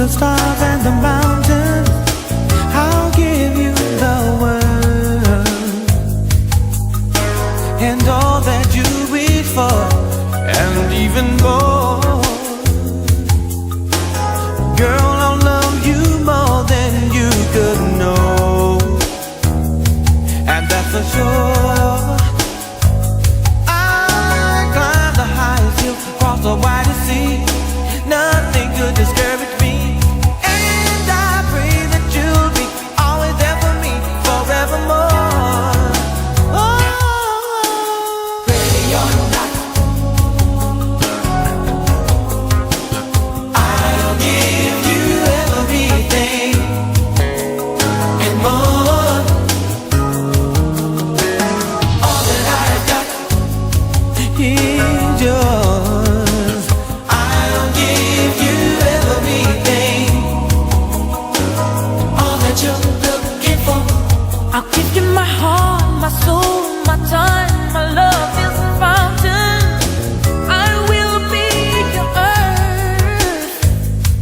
the stars and the mountains, I'll give you the world and all that you wish for, and even more. Girl, I'll love you more than you could know, and that's for sure. I climbed the highest hill, crossed the widest sea. Nothing could discourage me, and I pray that you'll be always there for me forevermore. Oh, ready or not, I'll give you everything and more. All that I've got is yours. I'll give you everything, all that you're looking for. I'll give you my heart, my soul, my time, my love is a fountain. I will be your earth,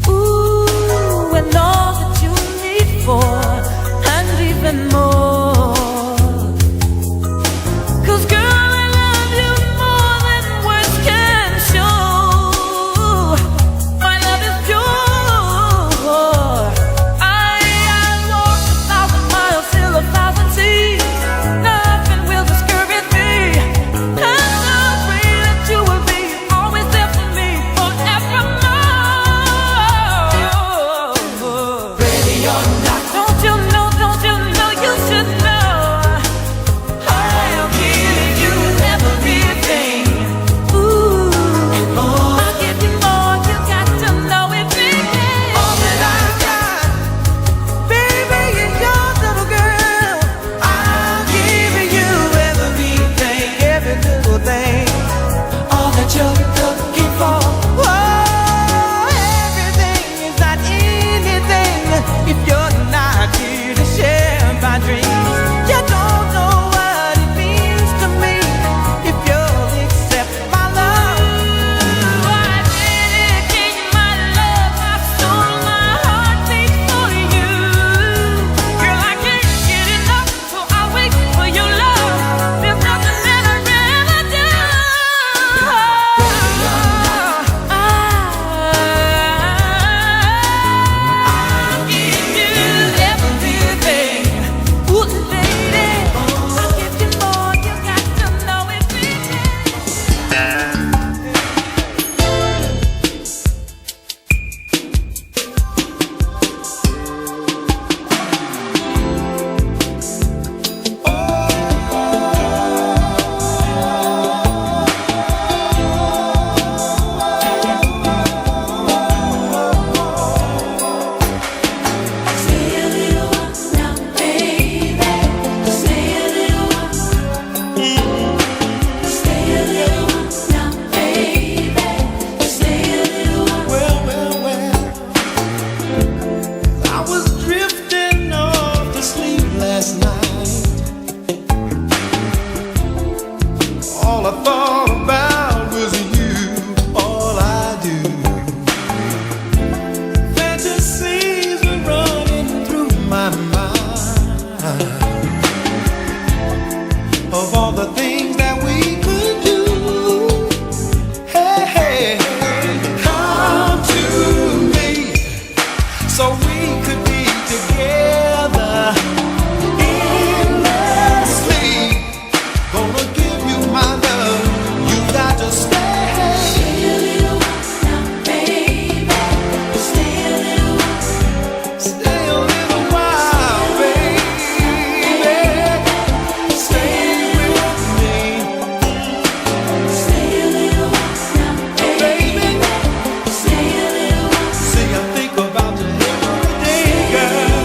ooh, and all that you need for, and even more. 'Cause girl, I love you more than words can show. My love is pure. I'll walk 1,000 miles, sail 1,000 seas. Nothing will discourage me. And I pray that you will be always there for me forevermore. Ready or not, Don't you know, you should know. I'll give you everything Ooh, and more. I'll give you more, you got to know it, baby. All that I've got, baby, is yours, little girl. I'll give you everything, every little thing, all that you're looking for. Oh, everything is not anything if you're not here to share my dreams. You don't know what it means to me if you'll accept my love. I dedicate my love, my soul, my heartbeat for you. Girl, I can't get enough, so I'll wait for your love. There's nothing that I'd rather do. I'll give you everything. Ooh, baby, I'll give you more, you got to know it, baby. Stay a little while now, baby. Stay a little while. Stay a little while now, baby. Stay a little while. Well, I was drifting off to sleep last night. All I thought about was you, all I do. Fantasies were running through my mind of all the things that we could do. Hey, hey, come to me so we could be together endlessly. Gonna give you my love, you got to stay. Stay a little while now, baby. Stay a little while. Stay a little while, baby. Stay with me, Stay a little while now, baby. Stay a little while. See, I think about you every day, girl.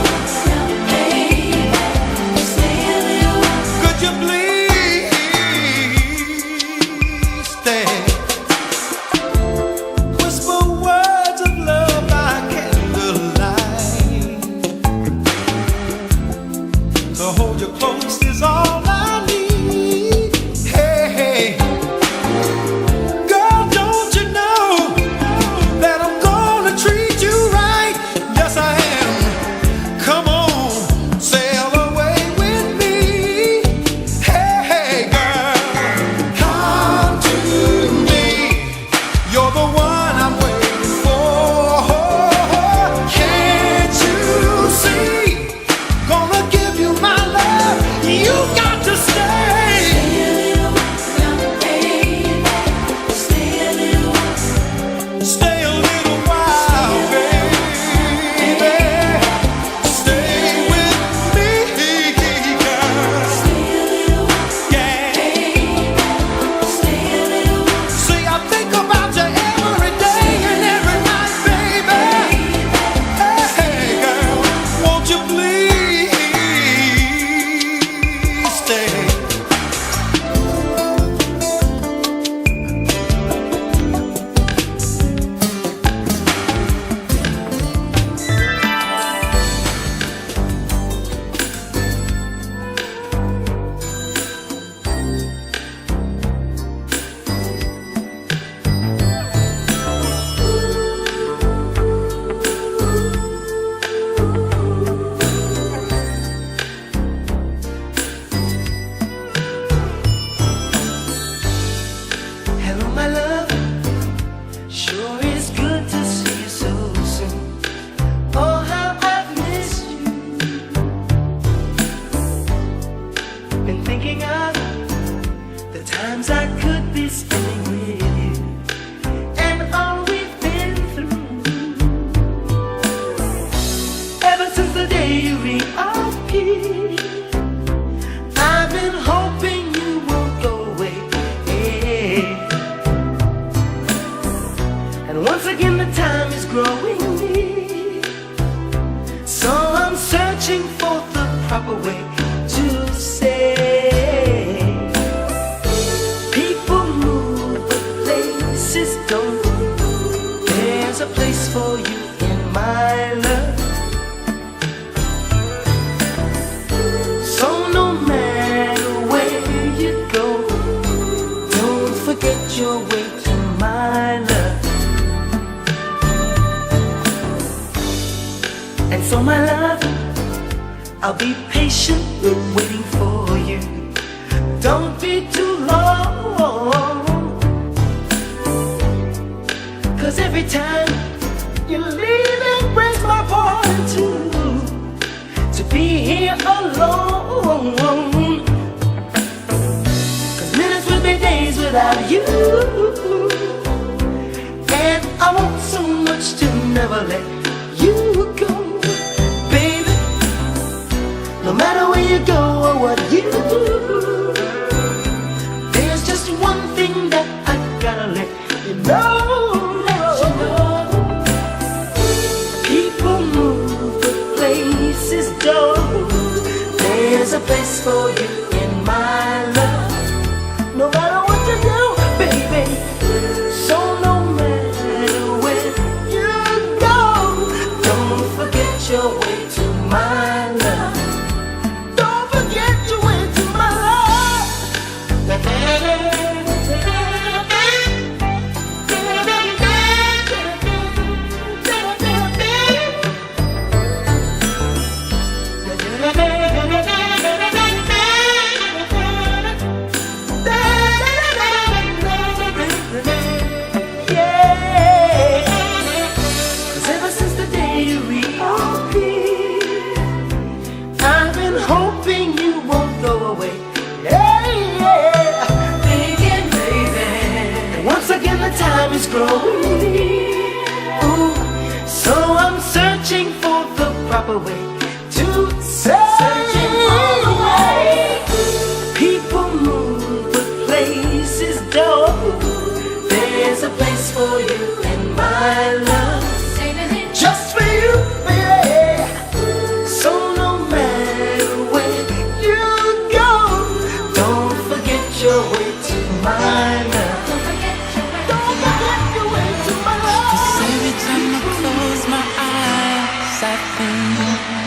searching for the proper way to say. People move, but places don't. There's a place for you in my love. So no matter where you go, don't forget your way to my love. And so my love, I'll be patient waiting for you. Don't be too long, 'cause every time you're leaving breaks my heart too, to be here alone. 'Cause minutes will be days without you, and I want so much to never let you go. No matter where you go or what you do, there's just one thing that I gotta let you know. People move, but places don't. There's a place for you in my love. No matter what you do, baby. So no matter where you go, don't forget your way to my love. Time is growing, ooh, so I'm searching for the proper way to say. Searching for the way. People move, but places don't. There's a place for you in my love, just for you, baby. So no matter where you go, don't forget your way to my love. Every time I close my eyes, I think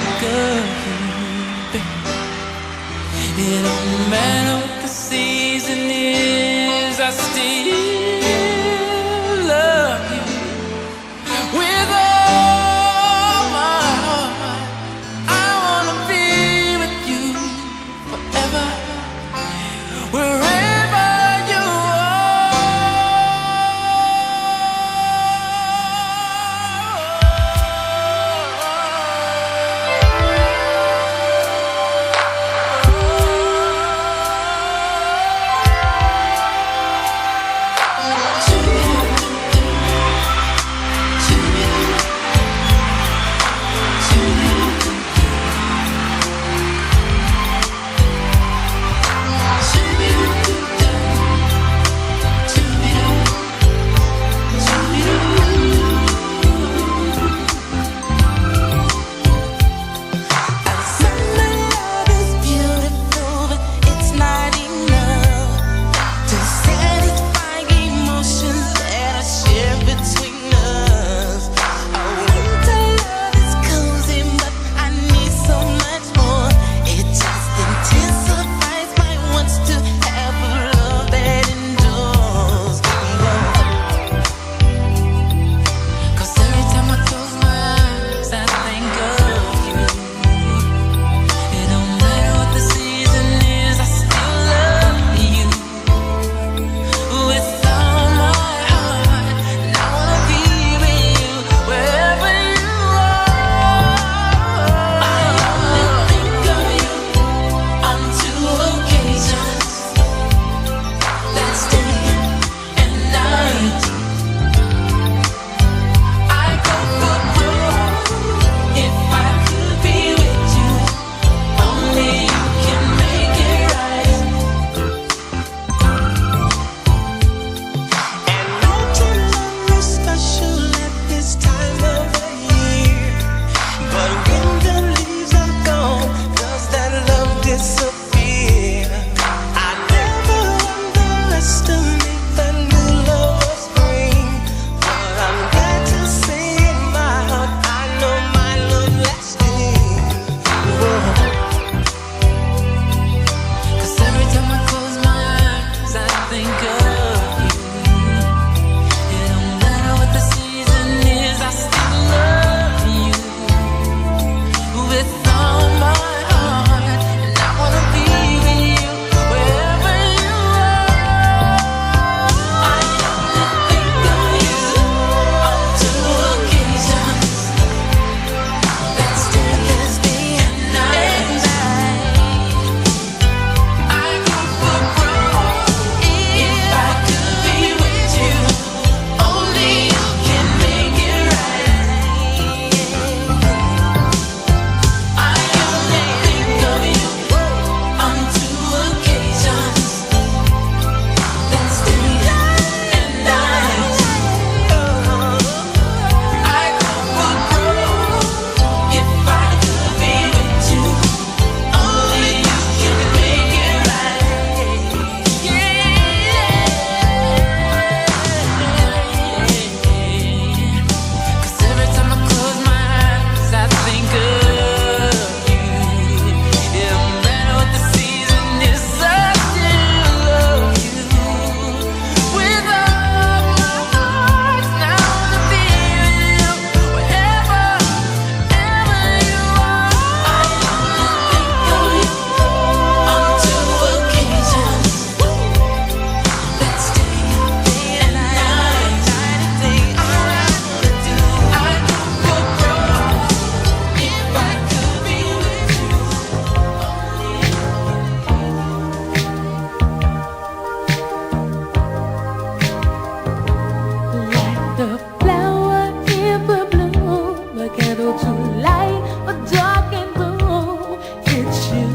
light or dark and blue, it's you.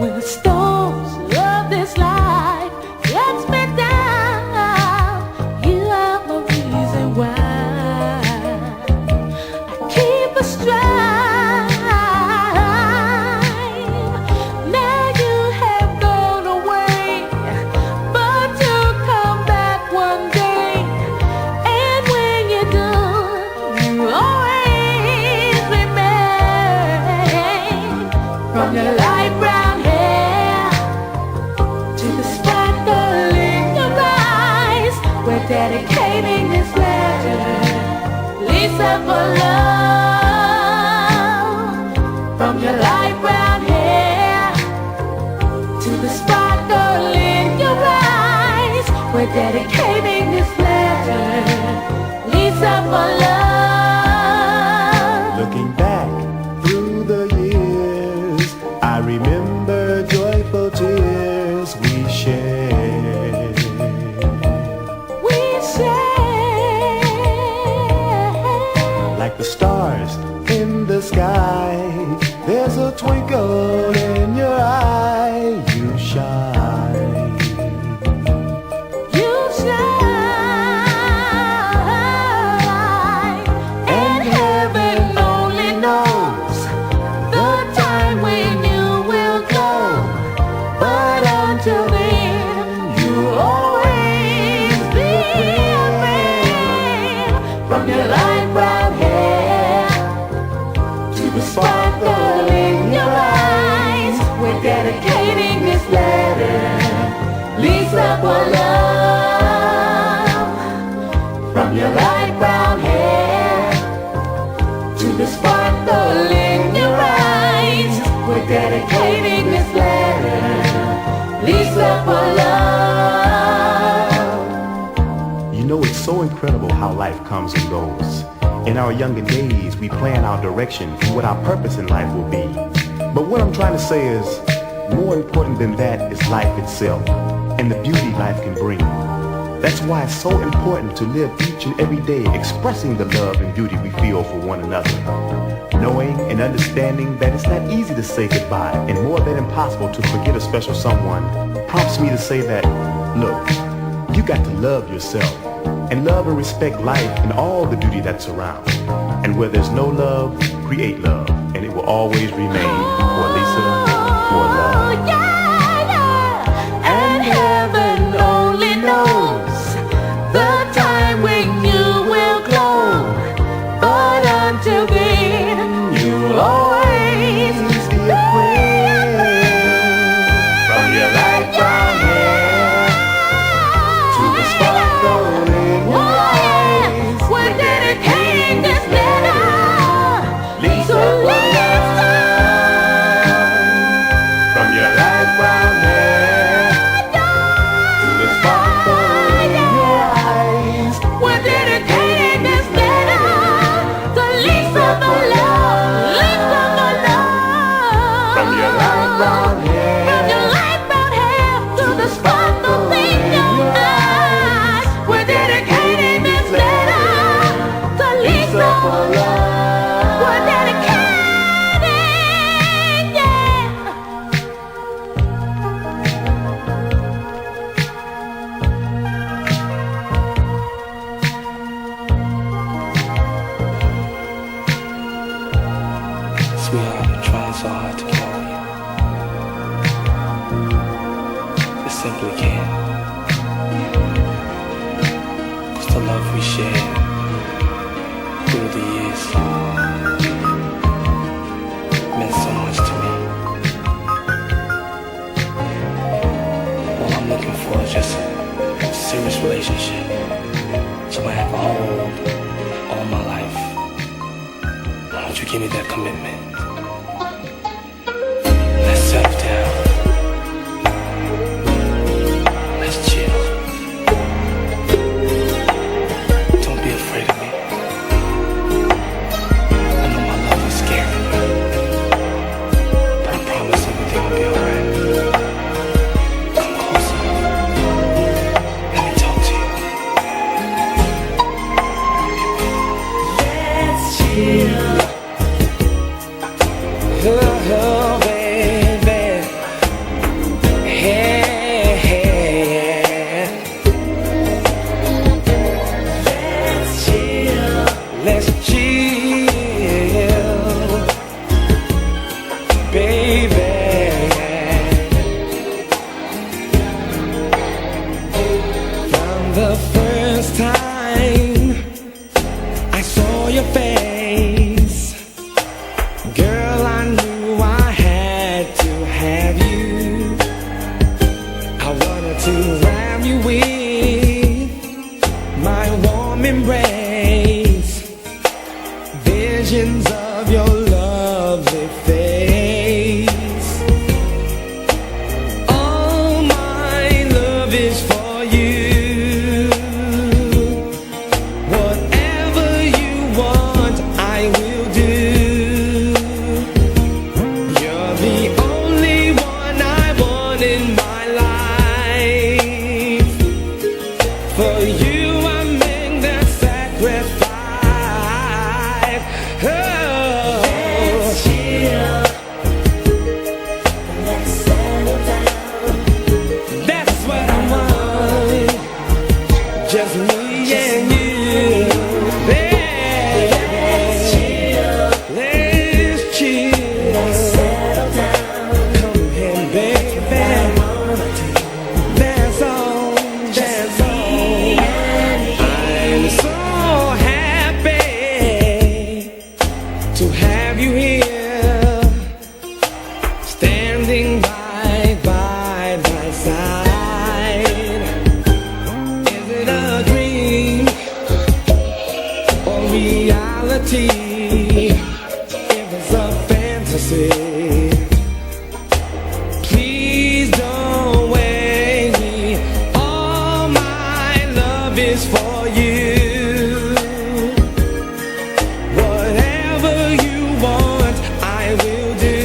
When the storms of this life gets me down, you are the reason why I keep a stride. Now you have gone away, but you'll come back one day. And when you do, you always remain. From your light brown hair to the sparkle in your eyes, we're dedicating this letter, Lisa, for love. From your light brown hair to the sparkle in your eyes, we're dedicating this letter, Lisa, for love. Looking back through the years, I remember joyful tears we shared. We share Like the stars in the sky, there's a twinkle in your eye. You shine. you shine, and heaven only knows the time when you will glow. But until then, you'll always be a man. From your light brown hair to the sparkle in your eyes, we're dedicating this letter, Lisa, for love. From your light brown hair to the sparkle in your eyes, we're dedicating this letter, Lisa, for love. You know, it's so incredible how life comes and goes. In our younger days, we plan our direction and what our purpose in life will be. But what I'm trying to say is, more important than that is life itself and the beauty life can bring. That's why it's so important to live each and every day expressing the love and beauty we feel for one another. Knowing and understanding that it's not easy to say goodbye and more than impossible to forget a special someone prompts me to say that, look, you got to love yourself and love and respect life and all the beauty that's around. And where there's no love, create love, and it will always remain for Lisa, for love. And heaven only knows the time when you will glow. But until then, you'll always Be a friend. From your light brown hair to the sparkle in your eyes, we're dedicating this letter, Lisa, to for Lisa. from your light brown hair to the sparkle in your eyes. We're dedicating this letter to Lisa, for love, Lisa, for love. From your light brown hair From your light brown hair to the sparkle in your eyes, we're dedicating this letter to Lisa, for love. we're dedicating, yeah. Sweetheart, I'm trying so hard to carry you. Just simply can't. 'Cause the love we shared through the years meant so much to me. All I'm looking for is just a serious relationship. So I have a hold all my life. Why don't you give me that commitment? Let's settle down. Let's chill. Don't be afraid of me. I know my love is scaring you, but I promise everything will be alright. Come closer. Let me talk to you. let's chill, baby. From the first time I saw your face, girl, I knew I had to have you. I wanted to wrap you with my warm embrace, visions of your lovely face. All my love is for you. Whatever you want, I will do. You're the only one I want in my life. For you I make that sacrifice. Oh. Let's chill. Let's settle down. That's what I want. Just me and you. Let's chill. Let's chill. Let's settle down. Come here, baby. That's all. That's all. I'm so happy to have you here, standing by my side. Is it a dream or reality? If it's a fantasy, please don't wait me. All my love is for you. Whatever you want, I will do.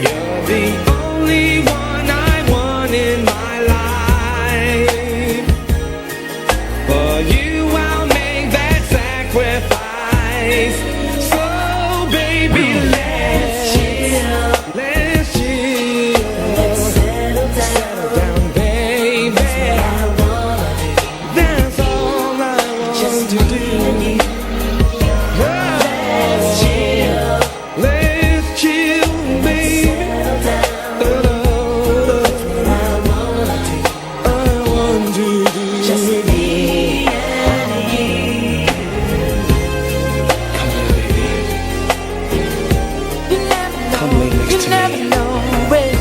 You're the only one I want in my life. For you I'll make that sacrifice. So baby, let's chill. Let's chill. Let's settle down, baby. That's all I want to do. Let's chill. Let's chill, baby. I want to do. Just me and you. Come on, baby. You never know. Come lay next You to never me. know, babe.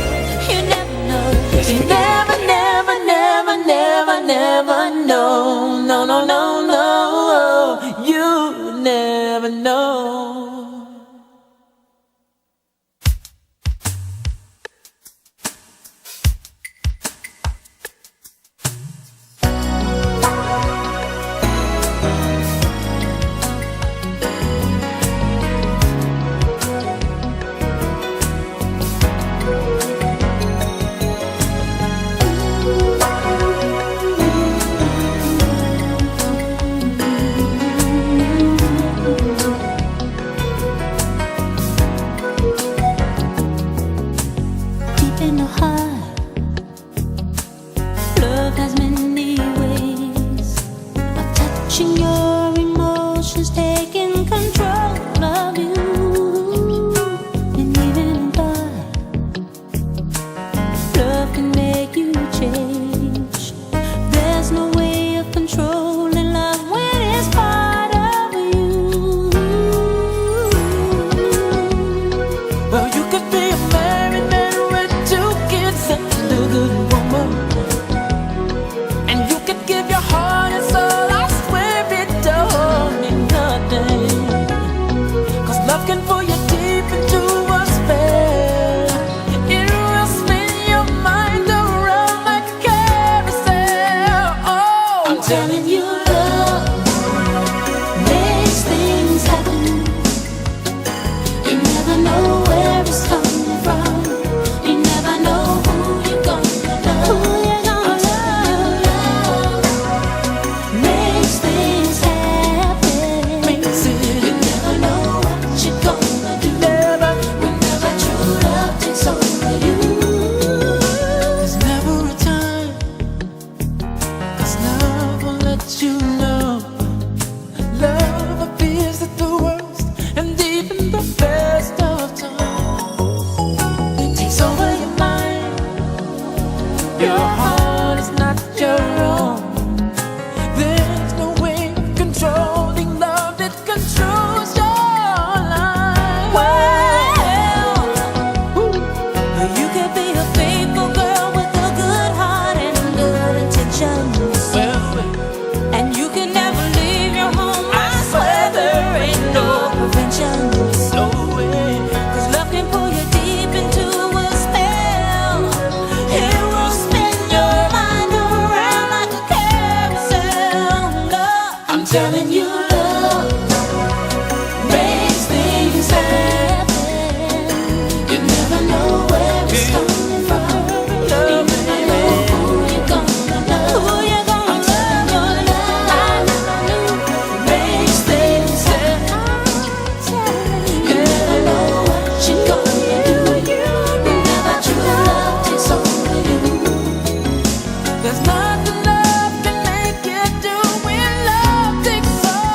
You never know. Let's You begin. never, never, never, never, never know. No, no, no, no. You never know. Deep in the heart, love has many ways of touching your emotions, taking control of you. And even in thought, love can make you change. There's no way of controlling love when it's part of you. Well, you could be a married man with 2 kids and a good woman, and you could give your heart and soul. I swear it don't mean nothing, 'cause love can pull you deep into a spell. It will spin your mind around like a carousel. Oh, I'm telling you, love makes things happen. You never know where it's coming from. You never know who you're gonna love. I'm telling you, love makes things happen. You never know what you're gonna do. Whenever true love takes over you. there's never a time, 'cause love will let you know preventions. And you can never leave your home. I swear there ain't no preventions. Cause love can pull you deep into a spell. It will spin your mind around like a carousel. Love, I'm telling you, love makes things happen. You never know where it's coming from. You never know who you're gonna love. Who you're gonna love. Your love, I never knew makes things happen. You never know what you're gonna do. Remember, true love takes over you. There's nothing love can make you do when love takes over.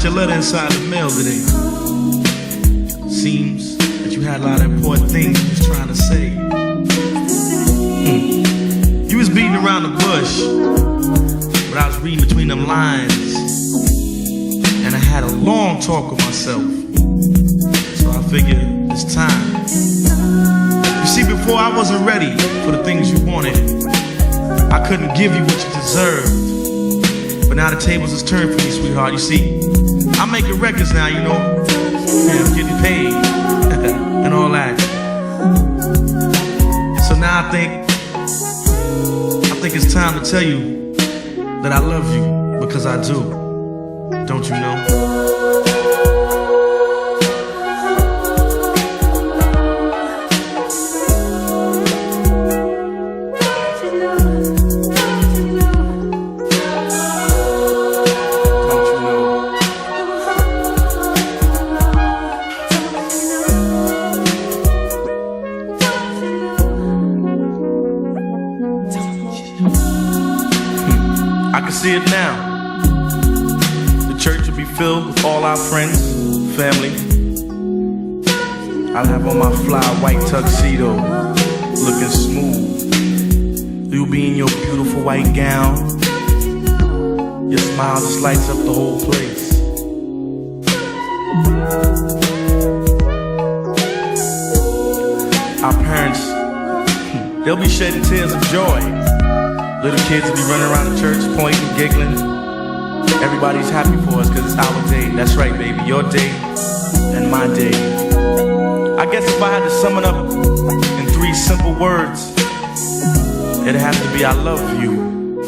your letter inside the mail today. Seems that you had a lot of important things you was trying to say. You was beating around the bush, but I was reading between them lines, and I had a long talk with myself. So I figured it's time. You see, before I wasn't ready for the things you wanted. I couldn't give you what you deserved. But now the tables is turned for me, sweetheart. You see, I'm making records now, you know. Yeah, I'm getting paid and all that. So now I think it's time to tell you that I love you, because I do. Don't you know? See it now. The church will be filled with all our friends, family. I'll have on my fly white tuxedo, looking smooth. You'll be in your beautiful white gown. Your smile just lights up the whole place. Our parents, they'll be shedding tears of joy. Little kids will be running around the church, pointing, giggling. Everybody's happy for us because it's our day. That's right, baby, your day and my day. I guess if I had to sum it up in 3 simple words, it'd have to be I love you,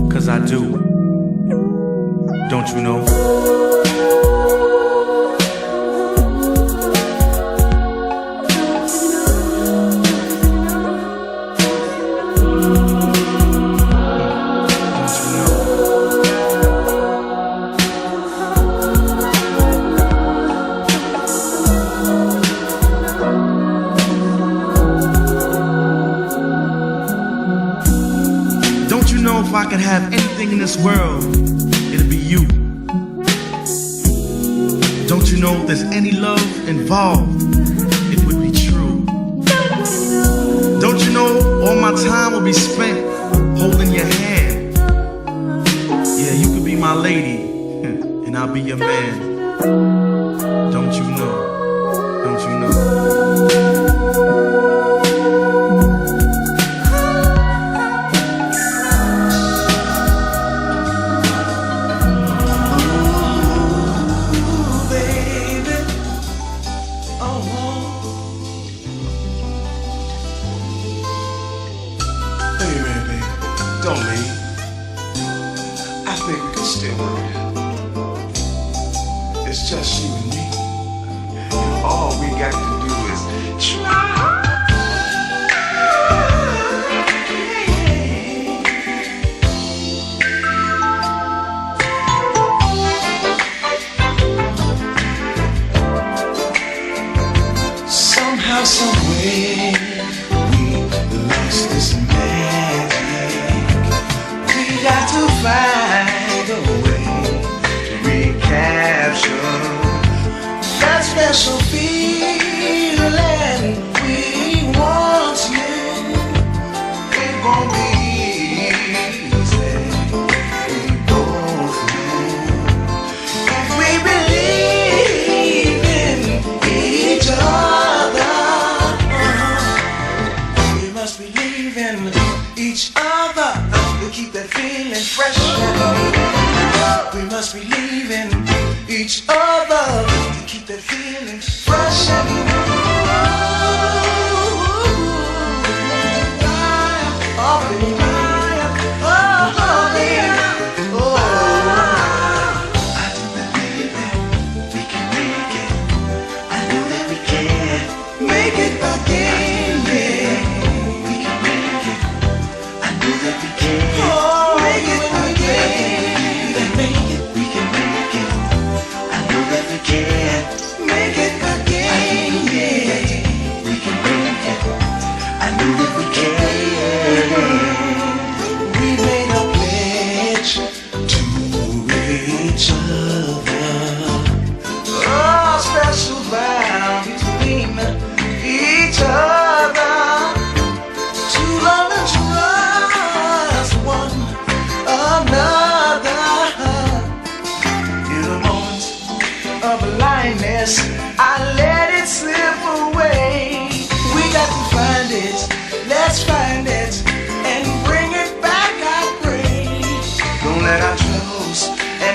because I do. Don't you know? If I could have anything in this world, it'd be you. Don't you know if there's any love involved, it would be true. Don't you know all my time will be spent holding your hand? Yeah, you could be my lady, and I'll be your man. Don't you know? Don't you know? Don't leave. I think we can still work it out. It's just you and me. And all we got to do is try. Somehow, some way, we lost this magic. We got to find a way to recapture that special feeling we want you. It won't be easy. We both know if we believe in each other. We must believe in each other to keep that feeling fresh. We must believe in each other to keep that feeling fresh. Oh, baby. Make it again, yeah.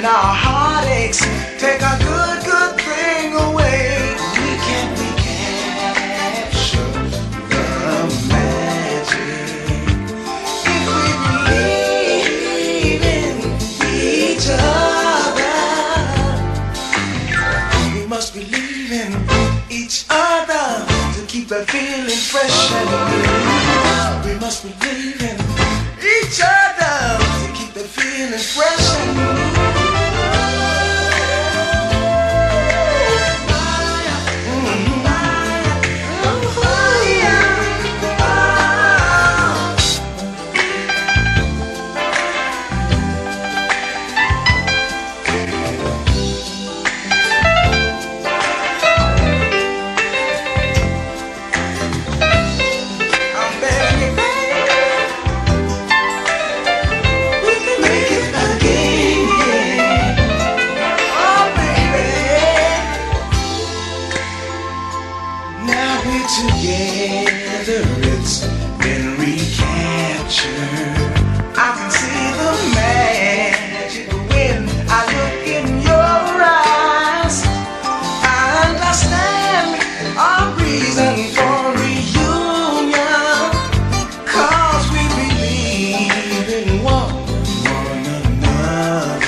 and our heartaches take a good thing away. We can't recapture the magic if we believe in each other. We must believe in each other to keep that feeling fresh and new. We must believe in each other to keep the feeling fresh and new. Together it's been recaptured. I can see the magic when I look in your eyes. I understand our reason for reunion, 'cause we believe in one another.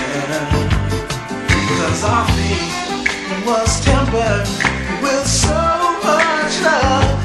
'Cause our faith was tempered with so much love.